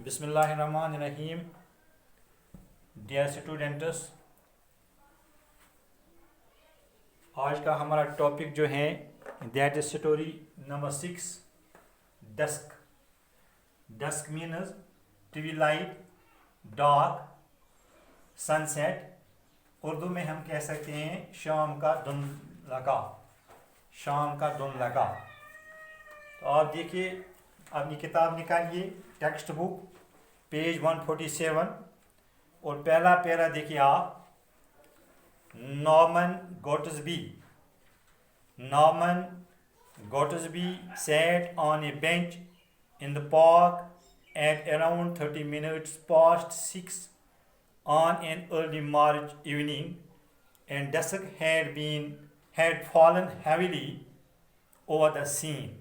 बिस्मिल्लाहिर्रहमानिर्रहीम। Dear students, आज का हमारा टॉपिक जो है that is story number 6, dusk. Dusk means twilight, dark, sunset. Urdu में हम कह सकते हैं शाम का धुंधलका, शाम का धुंधलका। तो आप देखिए, अपनी किताब निकालिए, टेक्स्ट बुक, पेज 147 और पहला पैरा देखिए आप। Norman Gortsby sat on a bench in the park at around 30 minutes past 6 on an early March evening, and dusk had fallen heavily over the scene.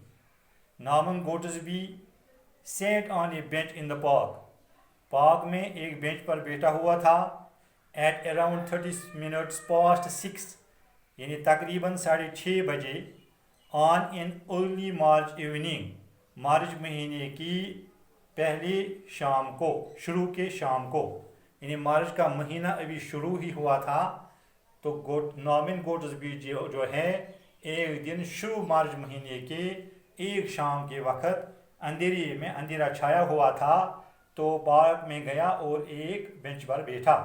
Norman Gotesby sat on a bench in the park. Park में एक bench पर बैठा हुआ था। At around 30 minutes past 6 यानी तकरीबन 6:30 बजे। On an early March evening, March महीने की पहली शाम को, शुरू के शाम को, यानी मार्च का महीना अभी शुरू ही हुआ था। तो नॉर्मन गॉटस्बी जो है, एक दिन शुरू मार्च महीने के एक शाम के वक्त अंधेरे में अंधेरा छाया हुआ था, तो पार्क में गया और एक बेंच पर बैठा।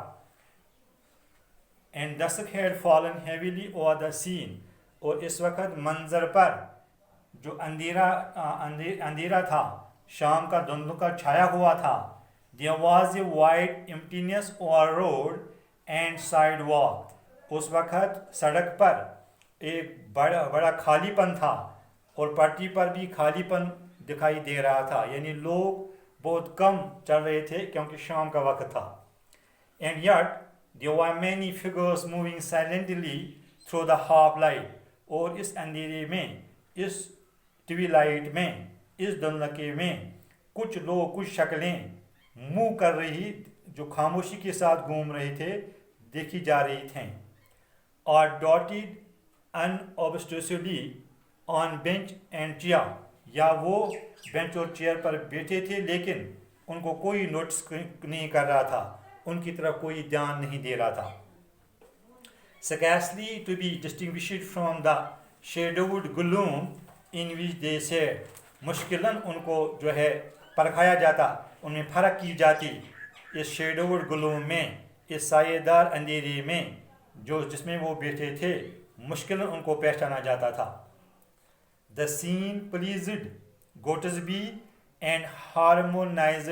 And dusk had fallen heavily over the scene, और इस वक्त मंजर पर जो अंधेरा था, शाम का धुंधला छाया हुआ था। There was a wide emptiness over road and sidewalk, उस वक्त सड़क पर एक बड़ा खालीपन था और पट्टी पर भी खालीपन दिखाई दे रहा था, यानी लोग बहुत कम चल रहे थे क्योंकि शाम का वक्त था। And yet there were many figures moving silently through the half light, और इस अंधेरे में, इस ट्विलाइट में, इस धुंधलके में कुछ लोग, कुछ शक्लें मूव कर रही, जो खामोशी के साथ घूम रहे थे, देखी जा रही थीं। और dotted unobtrusively on bench and chair, या वो बेंच और चेयर पर बैठे थे लेकिन उनको कोई नोटिस नहीं कर रहा था, उनकी तरफ कोई ध्यान नहीं दे रहा था। Scarcely to be distinguished from the shadowed gloom in which they sat, मुश्किलन उनको जो है परखाया जाता, उनमें फ़र्क की जाती इस शेडोवुड ग्लूम में, इस सायेदार अंधेरे में जो जिसमें वो बैठे थे, मुश्किलन उनको पहचाना जाता था। The scene pleased Gotesby and harmonized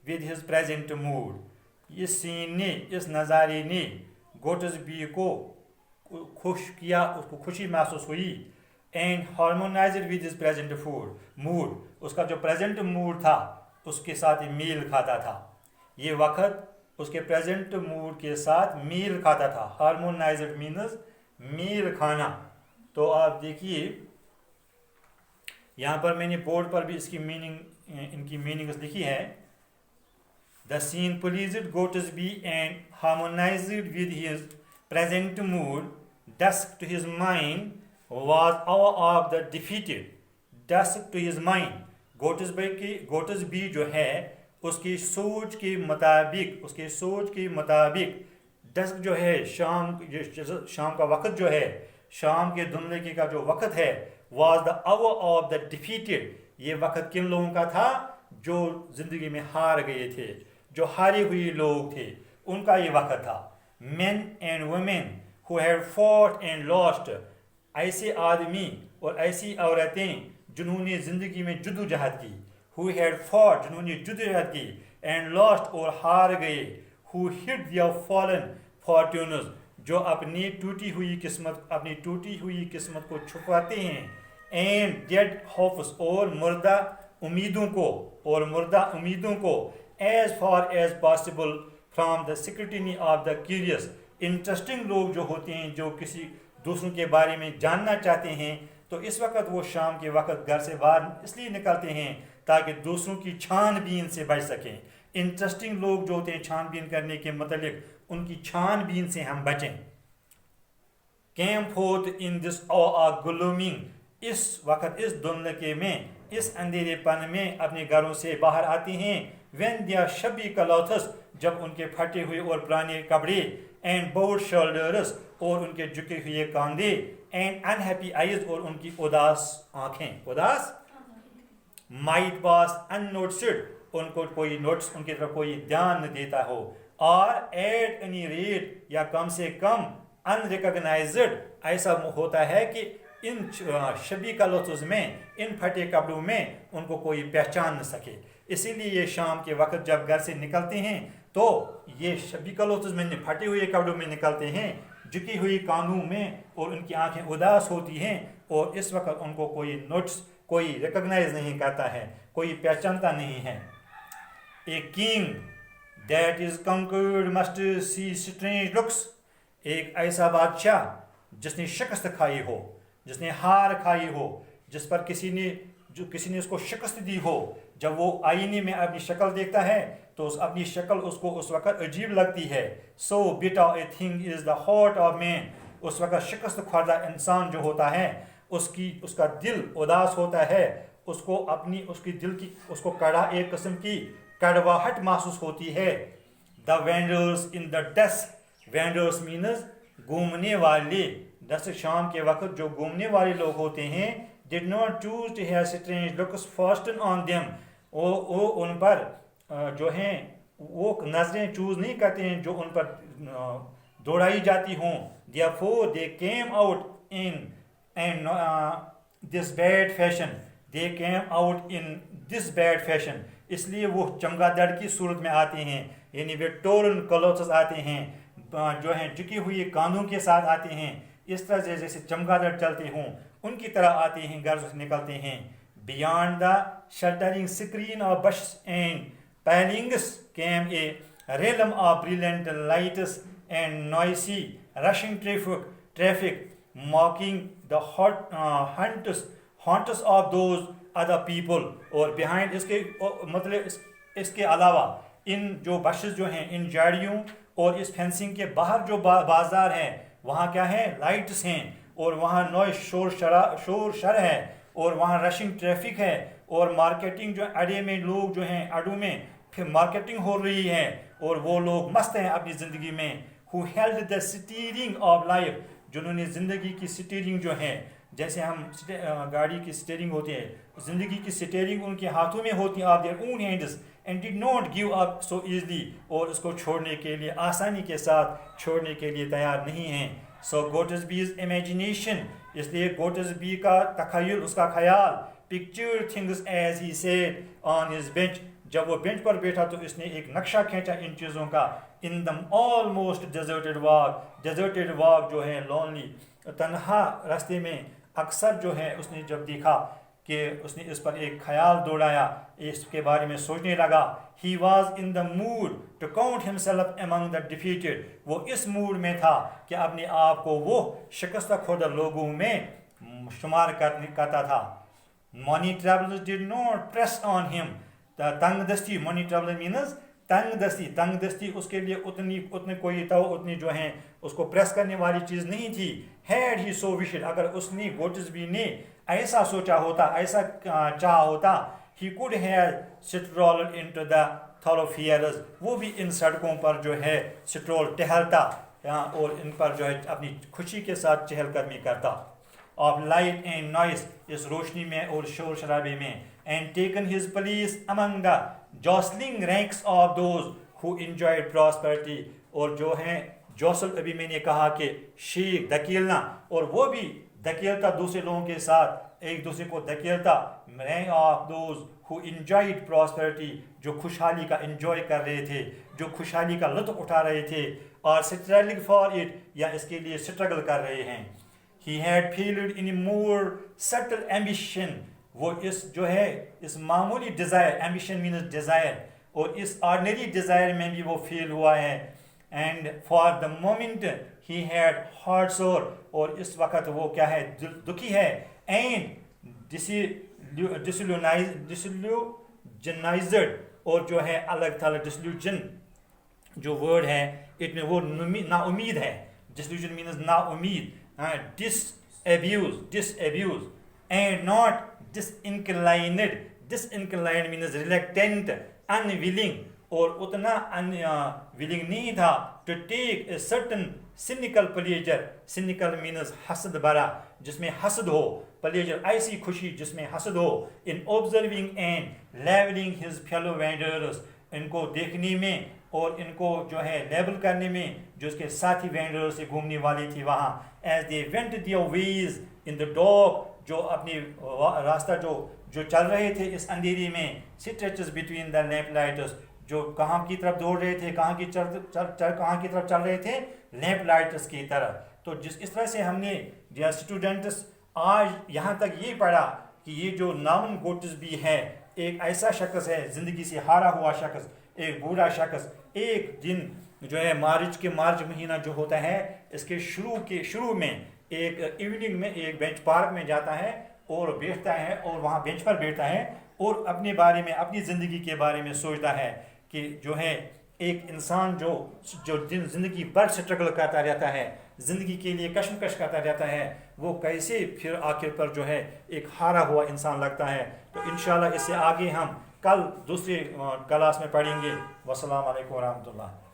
with his present mood. इस सीन ने, इस नज़ारे ने गोटस्बी को खुश किया, उसको खुशी महसूस हुई। And harmonised with his present mood, उसका जो प्रेजेंट मूड था उसके साथ मेल खाता था। ये वक्त उसके प्रेजेंट मूड के साथ मेल खाता था। हार्मोनाइज्ड मीन्स मेल खाना। तो आप देखिए, यहाँ पर मैंने बोर्ड पर भी इसकी मीनिंग, इनकी मीनिंग्स लिखी है। The scene pleased Gotesby and harmonized with his present mood. Dusk to his mind was awe of the defeated. Dusk to his mind, Gotesby जो है, उसकी सोच के मुताबिक डस्क जो है, शाम का वक्त जो है, शाम के धुंधले का जो वक्त है, was the hour of the defeated, ये वक्त किन लोगों का था? जो जिंदगी में हार गए थे, जो हारे हुए लोग थे, उनका ये वक्त था। Men and women who had fought and lost, ऐसे आदमी और ऐसी औरतें जिन्होंने जिंदगी में जद्दोजहद की। Who had fought, जिन्होंने जद्दोजहद की, and lost, और हार गए। Who hid their fallen fortunes, जो अपनी टूटी हुई किस्मत को छुपाते हैं। And dead hopes, और मुर्दा उम्मीदों को as far as possible from the scrutiny of the curious, interesting लोग जो होते हैं, जो किसी दूसरों के बारे में जानना चाहते हैं, तो इस वक्त वो शाम के वक्त घर से बाहर इसलिए निकलते हैं ताकि दूसरों की छानबीन से बच सकें। इंटरेस्टिंग लोग जो होते हैं, छानबीन करने के मतलब, उनकी छानबीन से हम बचें। Came forth in this hour glooming, इस वक्त, इस धुंधलके में इस अंधेरे पन में अपने घरों से बाहर आते हैं. When their shabby clothes, जब उनके फटे हुए और पुराने कपड़े, and bowed shoulders, और उनके झुके हुए कांधे, and unhappy eyes, और उनकी उदास आंखें, उदास might pass unnoticed, उनको कोई नोटिस, उनकी तरफ कोई ध्यान न देता हो, or at any rate, या कम से कम unrecognized, ऐसा होता है कि इन शबी कलौतुज में, इन फटे कपड़ों में उनको कोई पहचान न सके. इसीलिए ये शाम के वक्त जब घर से निकलते हैं तो ये शबी कलौतुज में, फटे हुए कपड़ों में निकलते हैं, झुकी हुई कानों में, और उनकी आंखें उदास होती हैं, और इस वक्त उनको कोई नोटिस, कोई रिकॉग्नाइज नहीं करता है, कोई पहचानता नहीं है. A king that is conquered must see strange looks, एक ऐसा बादशाह जिसने शिकस्त खाई हो, जिसने हार खाई हो, जिस पर किसी ने उसको शिकस्त दी हो, जब वो आईने में अपनी शक्ल देखता है तो अपनी शक्ल उसको उस वक्त अजीब लगती है. So bitter a thing is the heart of man, उस वक्त शिकस्त खुर्दा इंसान जो होता है उसका दिल उदास होता है, उसकी दिल की उसको एक किस्म की कड़वाहट महसूस होती है. The vendors in the dust, vendors means घूमने वाले, दस शाम के वक्त जो घूमने वाले लोग होते हैं, did not choose to have strange looks fastened on them, वो उन पर जो हैं वो नजरें चूज नहीं करते हैं जो उन पर दौड़ाई जाती हों. therefore they came out in this bad fashion, they came out in this bad fashion, इसलिए वो चमगादड़ की सूरत में आते हैं, यानी वे torn clothes आते हैं, जो हैं झुकी हुई कानों के साथ आते हैं, इस तरह से जैसे चमगादड़ चलते हों उनकी तरह आते हैं, घर से निकलते हैं. Beyond the sheltering screen of bushes and palings came a realm of brilliant lights and noisy rushing traffic mocking the haunts of those other people. और behind इसके मतलब इसके अलावा इन जो बशेस जो हैं, इन झाड़ियों और इस फेंसिंग के बाहर जो बाजार हैं, वहाँ क्या है, लाइट्स हैं, और वहाँ नॉइज शोर शर है, और वहाँ रशिंग ट्रैफिक है, और मार्केटिंग जो अड्डे में लोग जो हैं, अड्डों में फिर मार्केटिंग हो रही है, और वो लोग मस्त हैं अपनी ज़िंदगी में. who held the steering of life, जिन्होंने ज़िंदगी की स्टीयरिंग जो है, जैसे हम गाड़ी की स्टीयरिंग होती है, ज़िंदगी की स्टीयरिंग उनके हाथों में होती है, of their own hands, and did not give up so easily, और उसको छोड़ने के लिए, आसानी के साथ छोड़ने के लिए तैयार नहीं हैं. सो गोटसबीज इमेजिनेशन, इसलिए गोटसबी का तखय्युल, उसका ख्याल, picture things as he sat on his bench, जब वो बेंच पर बैठा तो इसने एक नक्शा खींचा इन चीज़ों का. In the almost deserted walk जो है, लोनली, तन्हा रास्ते में अक्सर जो है, उसने जब देखा कि उसने इस पर एक ख्याल दौड़ाया, इसके बारे में सोचने लगा. He was in the mood to count himself among the defeated, वो इस मूड में था कि अपने आप को वो शिकस्त खुर्दा लोगों में शुमार करता था. Money troubles did not press on him, तंगदस्ती, मनी ट्रबल मीन्स तंगदस्ती उसके लिए उतनी जो हैं उसको प्रेस करने वाली चीज़ नहीं थी. हैड ही सो विशड, अगर उसने गोटसबी ने ऐसा सोचा होता, ऐसा चाहा होता, he could have strolled into the thoroughfares, वो भी इन सड़कों पर जो है स्ट्रोल टहलता, और इन पर जो है अपनी खुशी के साथ चहलकदमी करता. ऑफ लाइट एंड नॉइस, इस रोशनी में और शोर शराबे में. And taken his place among the jostling ranks of those who enjoyed prosperity, और जो हैं जॉसल, अभी मैंने कहा कि शीख धकेलना, और वो भी धकेलता दूसरे लोगों के साथ, एक दूसरे को धकेलता. Rank of those who enjoyed prosperity, जो खुशहाली का एंजॉय कर रहे थे, जो खुशहाली का लुत्फ उठा रहे थे, और स्ट्रगलिंग फॉर इट, या इसके लिए स्ट्रगल कर रहे हैं. He had field in more subtle ambition, वो इस जो है इस मामूली डिज़ायर, एम्बिशन मीन्स डिज़ायर, और इस ऑर्डिनरी डिज़ायर में भी वो फेल हुआ है. And for the moment he had heart सोर, और इस वक्त वो क्या है, दुखी है. एंड डिसल्यूजनाइज्ड, और जो है अलग थलग, डिसल्यूजन जो वर्ड है इट में वो नाउमीद है. डिसल्यूजन मीन्स नाउमीद, disabused, and not disinclined means reluctant unwilling, اور اتنا ولنگ نہیں تھا to take a certain cynical pleasure. Cynical means حسد بھرا، جس میں حسد ہو، پلیجر ایسی خوشی جس میں حسد ہو. In observing and labelling his fellow wanderers, ان کو دیکھنے میں اور ان کو جو ہے لیبل کرنے میں جو اس کے ساتھی وینڈر سے گھومنے والی تھی وہاں. As they went their ways in the dark, جو اپنی راستہ جو چل رہے تھے اس اندھیری میں. Stretches between the lamp lights, جو کہاں کی طرف دوڑ رہے تھے، کہاں کی طرف چل رہے تھے، لیمپ لائٹس کی طرف. تو اس طرح سے ہم نے اسٹوڈنٹس آج یہاں تک یہ پڑھا کہ یہ جو نامن گوٹس بھی ہے، ایک ایسا شخص ہے زندگی سے ہارا ہوا شخص، ایک بوڑھا شخص. ایک دن جو ہے مارچ مہینہ جو ہوتا ہے، اس کے شروع میں ایک ایوننگ میں ایک بینچ پارک میں جاتا ہے اور بیٹھتا ہے، اور وہاں بینچ پر بیٹھتا ہے اور اپنے بارے میں، اپنی زندگی کے بارے میں سوچتا ہے کہ جو ہے ایک انسان جو زندگی بھر اسٹرگل کرتا رہتا ہے، زندگی کے لیے کشمکش کرتا رہتا ہے، وہ کیسے پھر آخر پر جو ہے ایک ہارا ہوا انسان لگتا ہے. تو انشاءاللہ اس سے آگے ہم کل دوسری کلاس میں پڑھیں گے. والسلام علیکم ورحمۃ اللہ.